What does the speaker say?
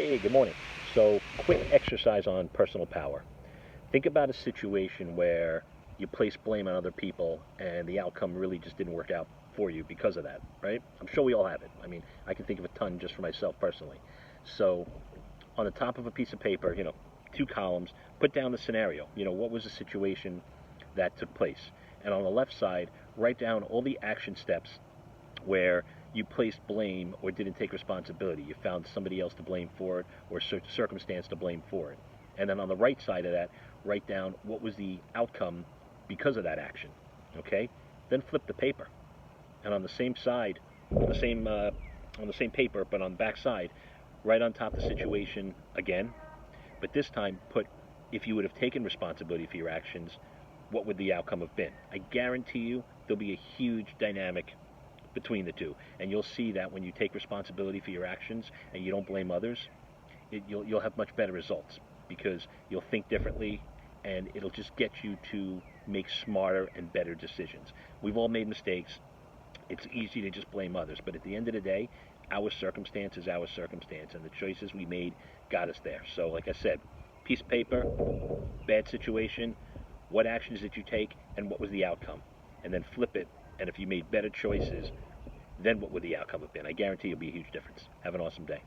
Hey, good morning. So, quick exercise on personal power. Think about a situation where you place blame on other people and the outcome really just didn't work out for you because of that, right? I'm sure we all have it. I mean, I can think of a ton just for myself personally. So, on the top of a piece of paper, two columns, put down the scenario. What was the situation that took place? And on the left side, write down all the action steps where you placed blame or didn't take responsibility. You found somebody else to blame for it or circumstance to blame for it. And then on the right side of that, write down what was the outcome because of that action. Okay? Then flip the paper. And on the same side, on the same paper, but on the back side, right on top of the situation again. But this time, put if you would have taken responsibility for your actions, what would the outcome have been? I guarantee you there'll be a huge dynamic between the two, and you'll see that when you take responsibility for your actions and you don't blame others, you'll have much better results because you'll think differently, and it'll just get you to make smarter and better decisions. We've all made mistakes. It's easy to just blame others, but at the end of the day, our circumstance is our circumstance, and the choices we made got us there. So, like I said, piece of paper, bad situation, what actions did you take, and what was the outcome? And then flip it, and if you made better choices, then what would the outcome have been? I guarantee it'll be a huge difference. Have an awesome day.